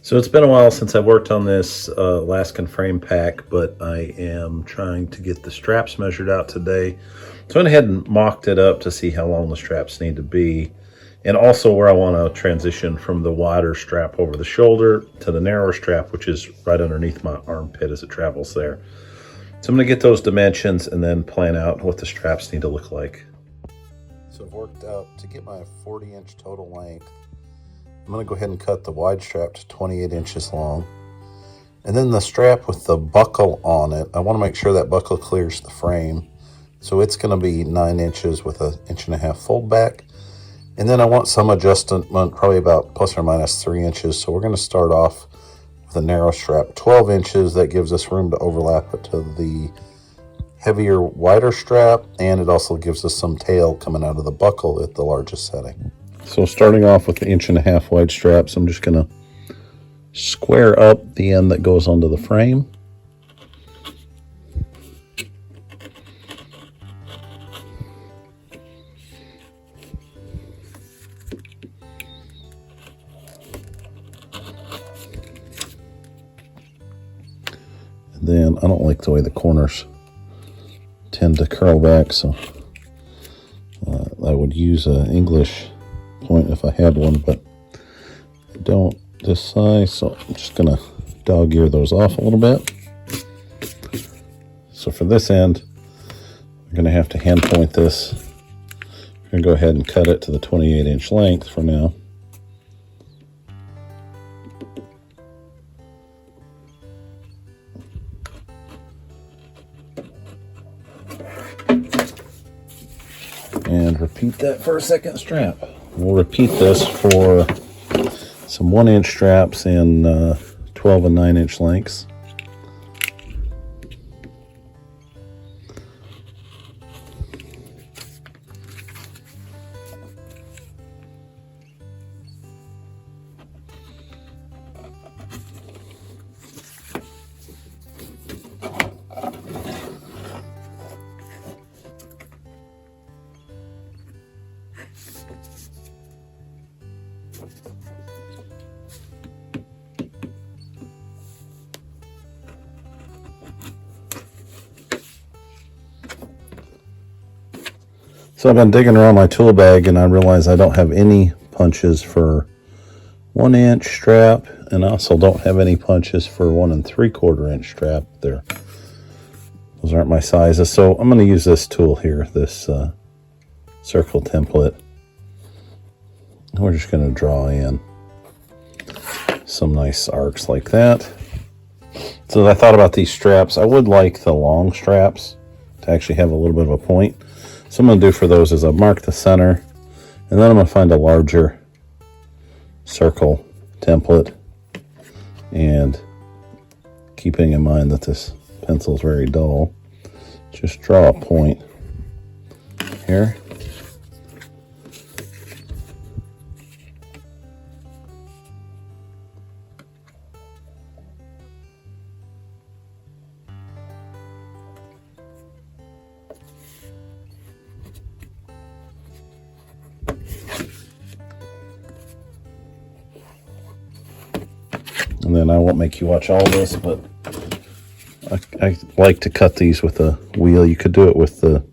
So it's been a while since I worked on this Alaskan frame pack, but I am trying to get the straps measured out today. So I went ahead and mocked it up to see how long the straps need to be, and also where I want to transition from the wider strap over the shoulder to the narrower strap, which is right underneath my armpit as it travels there. So I'm going to get those dimensions and then plan out what the straps need to look like. So I've worked out to get my 40-inch total length. I'm going to go ahead and cut the wide strap to 28 inches long. And then the strap with the buckle on it, I want to make sure that buckle clears the frame. So it's going to be 9 inches with an 1.5 inch fold back. And then I want some adjustment, probably about plus or minus 3 inches. So we're going to start off with a narrow strap, 12 inches. That gives us room to overlap it to the heavier, wider strap. And it also gives us some tail coming out of the buckle at the largest setting. So starting off with the 1.5 inch wide straps, I'm just going to square up the end that goes onto the frame. And then I don't like the way the corners tend to curl back, so I would use an English point if I had one, but I don't this size, so I'm just gonna dog ear those off a little bit. So for this end, I'm gonna have to hand point this. I'm gonna go ahead and cut it to the 28-inch length for now. And repeat that for a second strap. We'll repeat this for some 1-inch straps in 12 and 9-inch lengths. So I've been digging around my tool bag and I realize I don't have any punches for 1-inch strap, and I also don't have any punches for 1 3/4 inch strap. Those aren't my sizes, so I'm going to use this tool here, this circle template. And we're just going to draw in some nice arcs like that. So as I thought about these straps, I would like the long straps to actually have a little bit of a point. So what I'm going to do for those is I'll mark the center, and then I'm going to find a larger circle template, and keeping in mind that this pencil is very dull, just draw a point here. And then I won't make you watch all this, but I like to cut these with a wheel. You could do it with the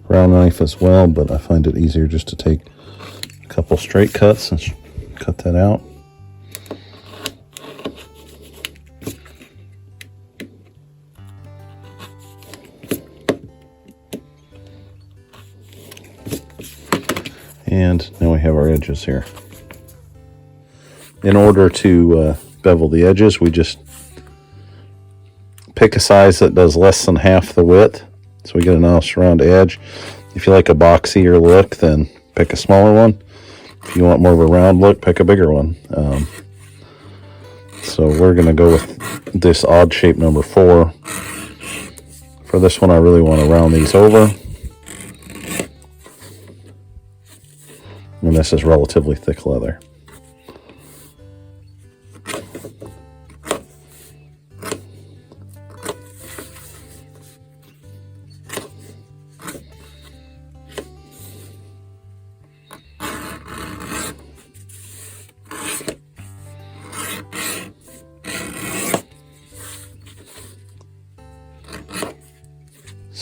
round knife as well, but I find it easier just to take a couple straight cuts and cut that out. And now we have our edges here. In order to bevel the edges, we just pick a size that does less than half the width, so we get a nice round edge. If you like a boxier look, then pick a smaller one. If you want more of a round look, pick a bigger one. So we're going to go with this odd shape number 4. For this one, I really want to round these over. And this is relatively thick leather.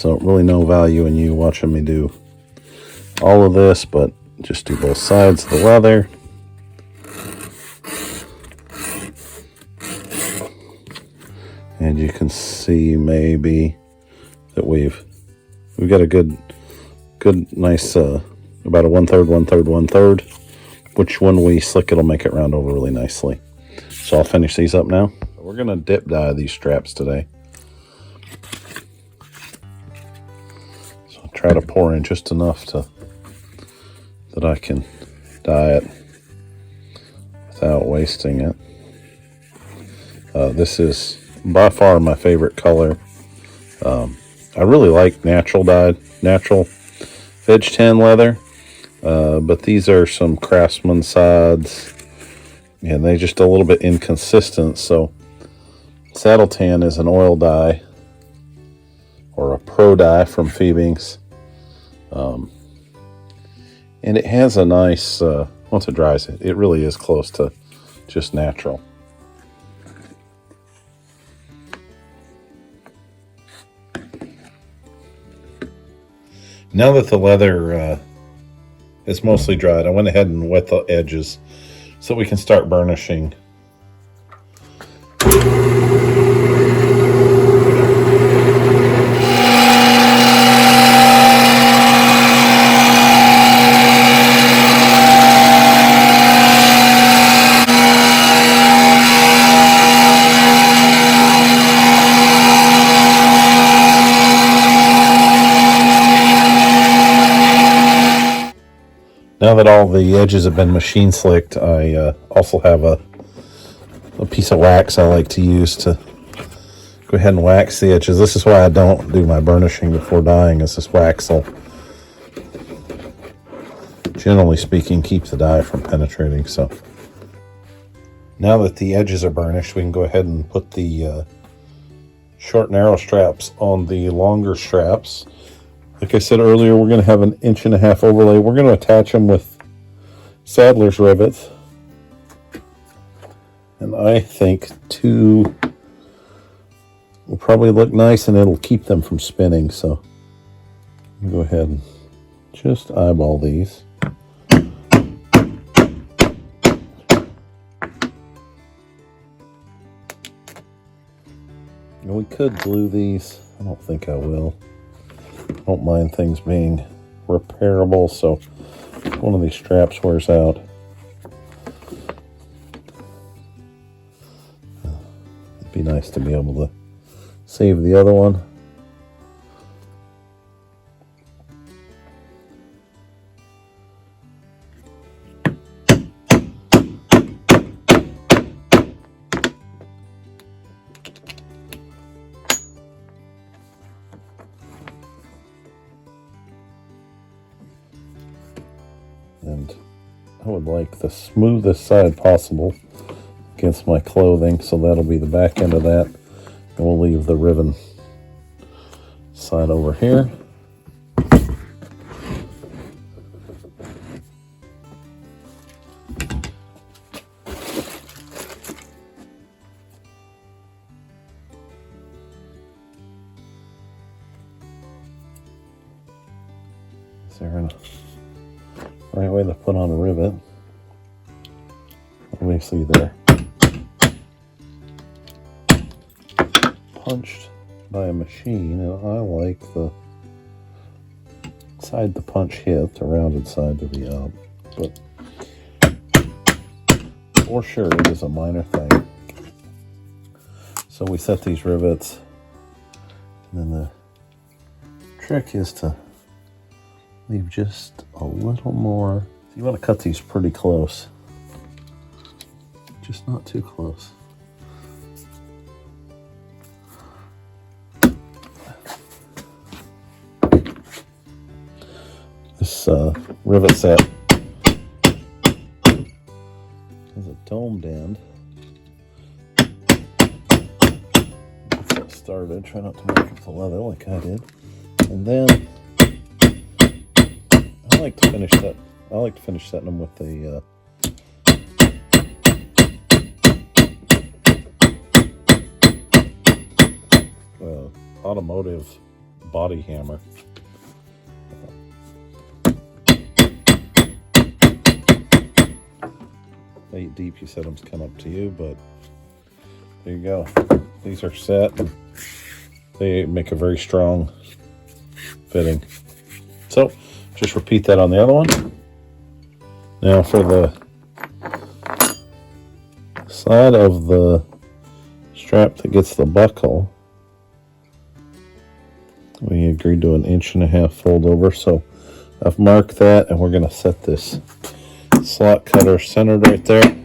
So really no value in you watching me do all of this, but just do both sides of the leather. And you can see maybe that we've got a good nice about a 1/3, 1/3, 1/3, which when we slick it'll make it round over really nicely. So I'll finish these up now. We're gonna dip dye these straps today. So I'll try to pour in just enough that I can dye it without wasting it. This is by far my favorite color. I really like natural veg tan leather, but these are some Craftsman sides, and they're just a little bit inconsistent. So saddle tan is an oil dye or a pro dye from Beveling's, and it has a nice once it dries it really is close to just natural. Now that the leather is mostly dried, I went ahead and wet the edges so we can start burnishing. Now that all the edges have been machine slicked, I also have a piece of wax I like to use to go ahead and wax the edges. This is why I don't do my burnishing before dyeing, is this wax will, generally speaking, keep the dye from penetrating. So now that the edges are burnished, we can go ahead and put the short narrow straps on the longer straps. Like I said earlier, we're going to have an 1.5 inch overlay. We're going to attach them with saddler's rivets. And I think 2 will probably look nice, and it'll keep them from spinning. So I'm going to go ahead and just eyeball these. And we could glue these. I don't think I will. I don't mind things being repairable, so if one of these straps wears out, it'd be nice to be able to save the other one. And I would like the smoothest side possible against my clothing, so that'll be the back end of that. And we'll leave the ribbon side over here. Is there a right way to put on a rivet? Obviously they're punched by a machine, and I like the side the punch hit, the rounded side to be up, but for sure it is a minor thing. So we set these rivets, and then the trick is to leave just a little more. You want to cut these pretty close, just not too close. This rivet set has a domed end. Let's get started. Try not to mark up the leather like I did, and then I like to finish setting them with a automotive body hammer. Eight deep, you said them's come up to you, but there you go. These are set. They make a very strong fitting. So just repeat that on the other one. Now for the side of the strap that gets the buckle, we agreed to an 1.5 inch fold over. So I've marked that, and we're going to set this slot cutter centered right there.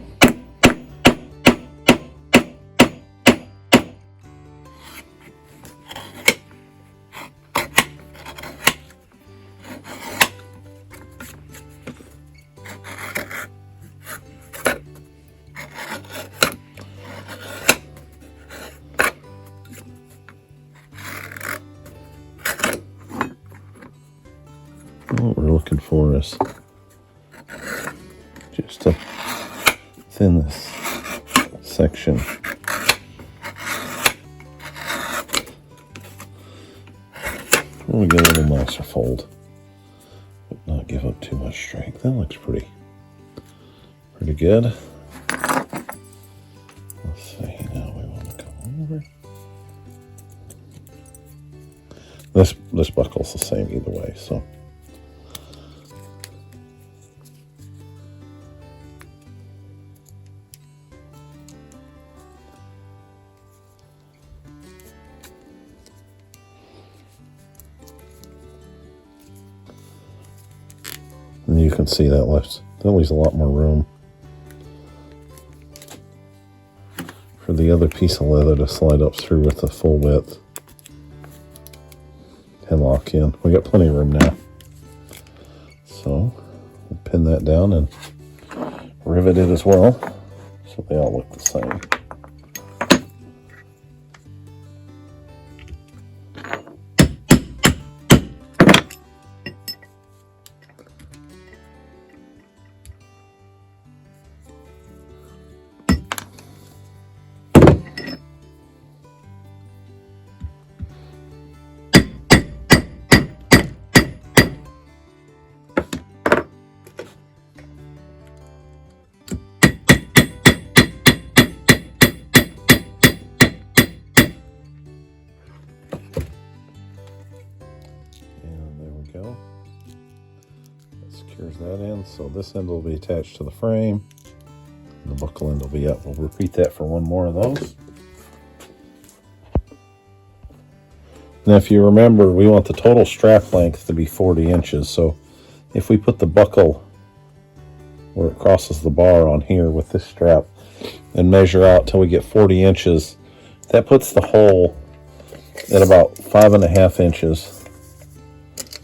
What we're looking for is just to thin this section. We get a little nicer fold, but not give up too much strength. That looks pretty good. Let's see. Now we want to come over. This buckle's the same either way, so. And you can see that leaves a lot more room for the other piece of leather to slide up through with the full width and lock in. We got plenty of room now. So we'll pin that down and rivet it as well, so they all look the same. That secures that in, so this end will be attached to the frame and the buckle end will be up. We'll repeat that for one more of those. Now if you remember, we want the total strap length to be 40 inches, so if we put the buckle where it crosses the bar on here with this strap and measure out till we get 40 inches, that puts the hole at about 5.5 inches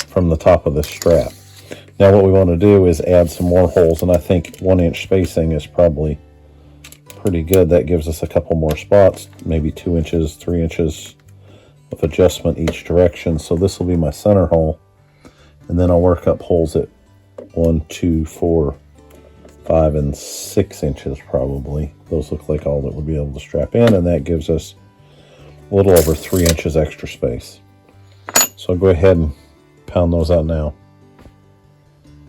from the top of the strap. Now what we want to do is add some more holes, and I think 1 inch spacing is probably pretty good. That gives us a couple more spots, maybe 2 inches, 3 inches of adjustment each direction. So this will be my center hole, and then I'll work up holes at 1, 2, 4, 5, and 6 inches probably. Those look like all that would be able to strap in, and that gives us a little over 3 inches extra space. So I'll go ahead and pound those out now.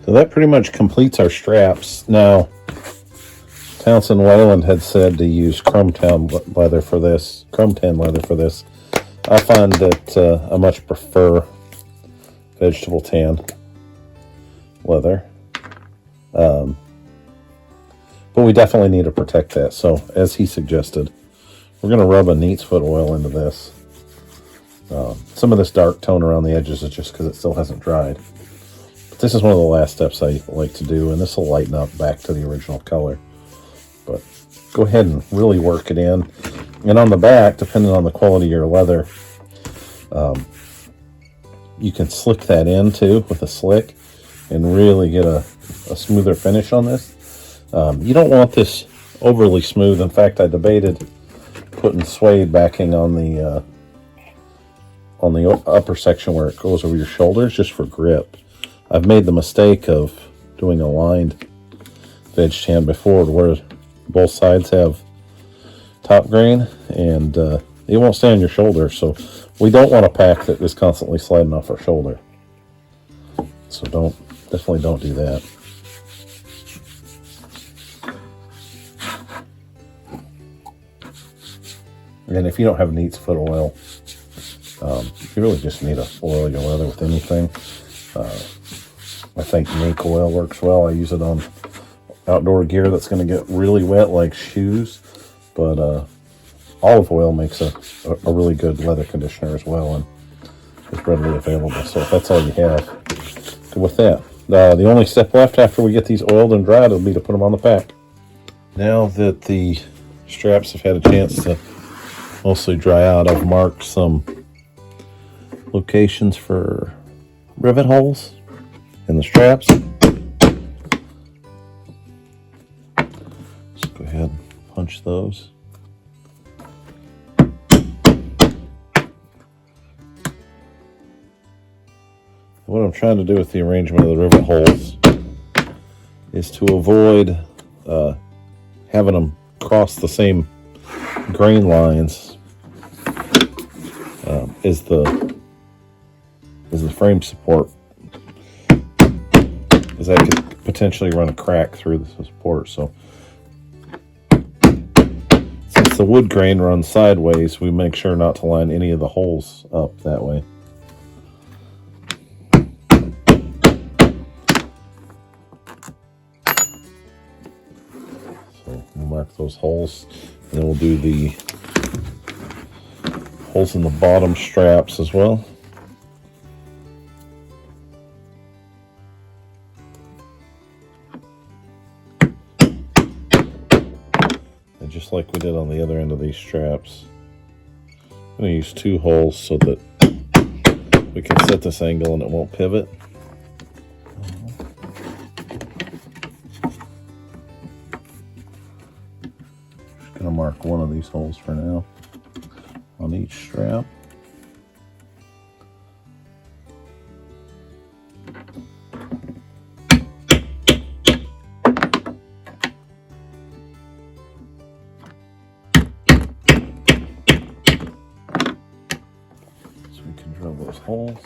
So that pretty much completes our straps. Now, Townsend Whelen had said to use chrome tan leather for this. I find that I much prefer vegetable tan leather. But we definitely need to protect that. So, as he suggested, we're going to rub a Neatsfoot oil into this. Some of this dark tone around the edges is just because it still hasn't dried. But this is one of the last steps I like to do, and this will lighten up back to the original color. But go ahead and really work it in. And on the back, depending on the quality of your leather, you can slick that in too with a slick and really get a smoother finish on this. You don't want this overly smooth. In fact, I debated putting suede backing on the upper section where it goes over your shoulders just for grip. I've made the mistake of doing a lined veg tan before where both sides have top grain, and it won't stay on your shoulder. So we don't want a pack that is constantly sliding off our shoulder. So definitely don't do that. And if you don't have Neatsfoot oil, you really just need to oil your leather with anything. I think mink oil works well. I use it on outdoor gear that's going to get really wet, like shoes. But olive oil makes a really good leather conditioner as well, and it's readily available. So if that's all you have, good with that. The only step left after we get these oiled and dried will be to put them on the pack. Now that the straps have had a chance to mostly dry out, I've marked some locations for rivet holes in the straps. Just go ahead and punch those. What I'm trying to do with the arrangement of the rivet holes is to avoid having them cross the same grain lines as the frame support, because that could potentially run a crack through the support. So since the wood grain runs sideways, we make sure not to line any of the holes up that way. So we'll mark those holes, and then we'll do the holes in the bottom straps as well. And just like we did on the other end of these straps, I'm going to use 2 holes so that we can set this angle and it won't pivot. Just going to mark one of these holes for now on each strap. So we can drill those holes.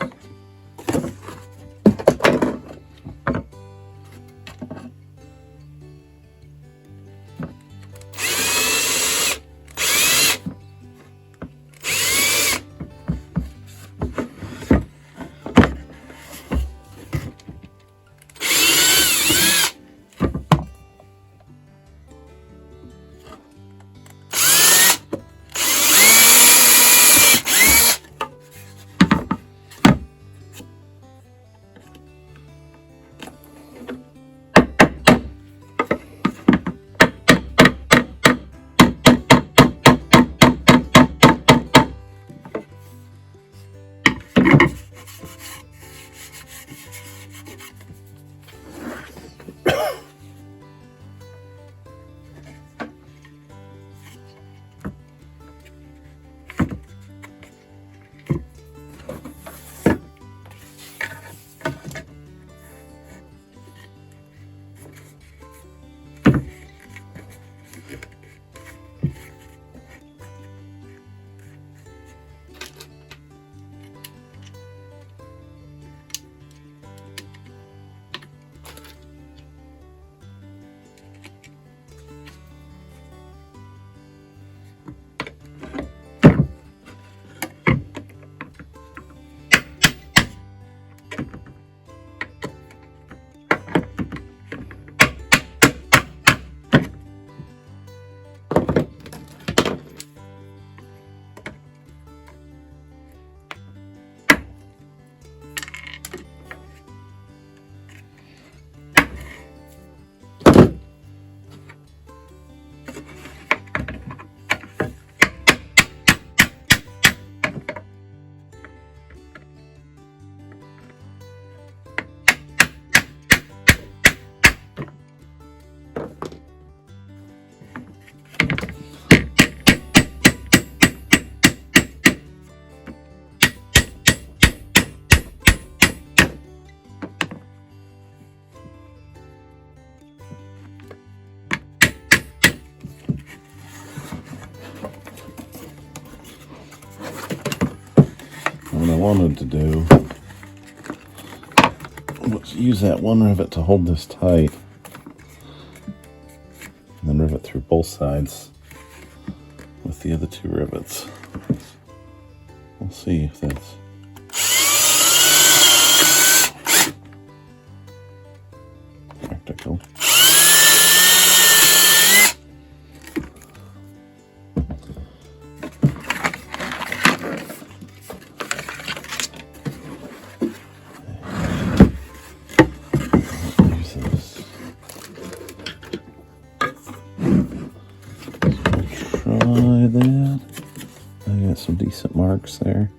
wanted to do was use that one rivet to hold this tight, and then rivet through both sides with the other two rivets. We'll see if that's practical. Try that. I got some decent marks there.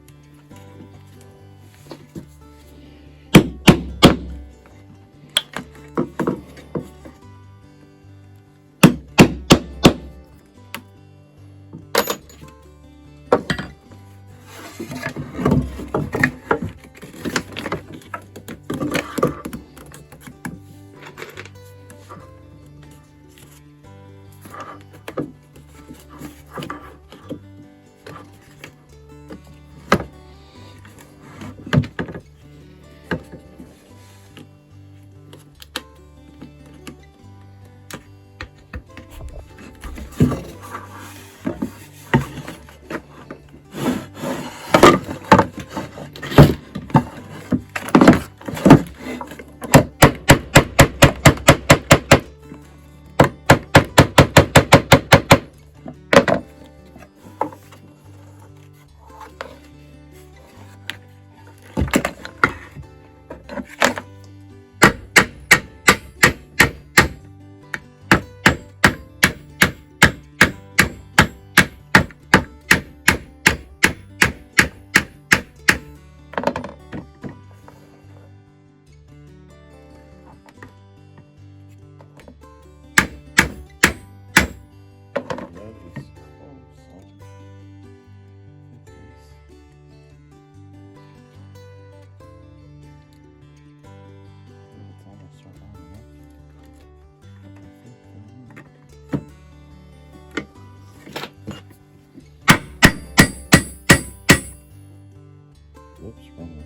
Whoops, wrong one.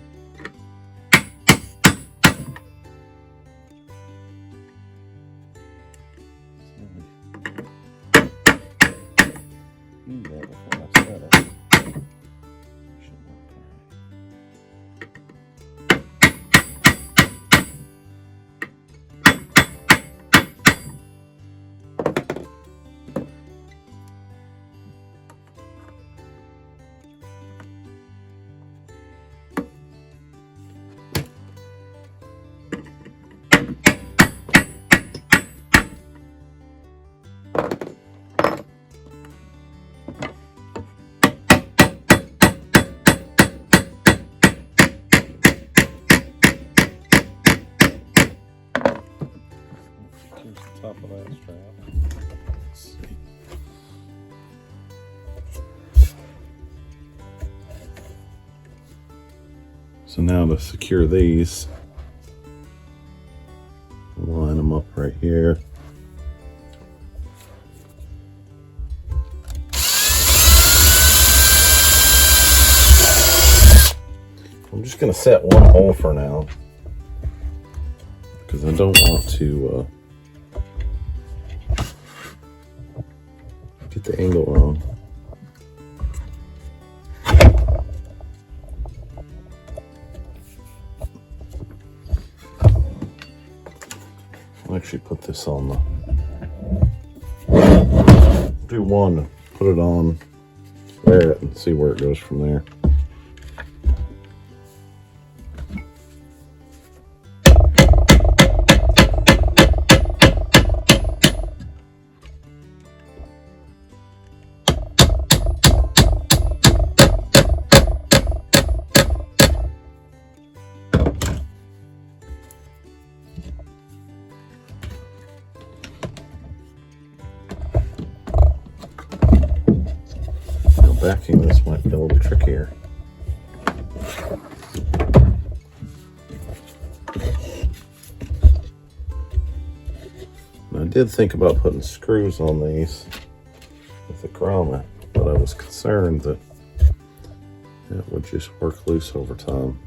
Knew that before I said it. Should work all right. Here's the top of that strap. Let's see. So now to secure these, line them up right here. I'm just going to set one hole for now because I don't want to get the angle wrong. I'll actually put this on the, do one, put it on, wear it, and see where it goes from there. Backing this might be a little trickier. And I did think about putting screws on these with the grommet, but I was concerned that It would just work loose over time,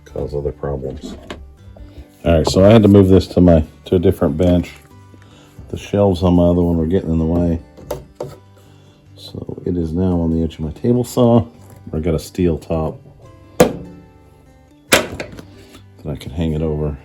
cause other problems. All right, so I had to move this to a different bench. The shelves on my other one were getting in the way. So it is now on the edge of my table saw. I got a steel top that I can hang it over.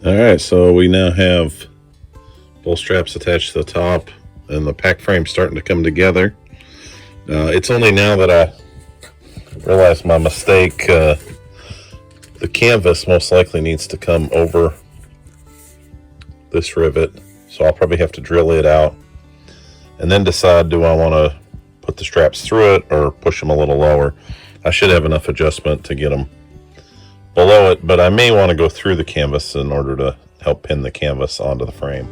All right, so we now have both straps attached to the top and the pack frame starting to come together. It's only now that I realized my mistake. The canvas most likely needs to come over this rivet, so I'll probably have to drill it out and then decide, do I want to put the straps through it or push them a little lower. I should have enough adjustment to get them below it, but I may want to go through the canvas in order to help pin the canvas onto the frame.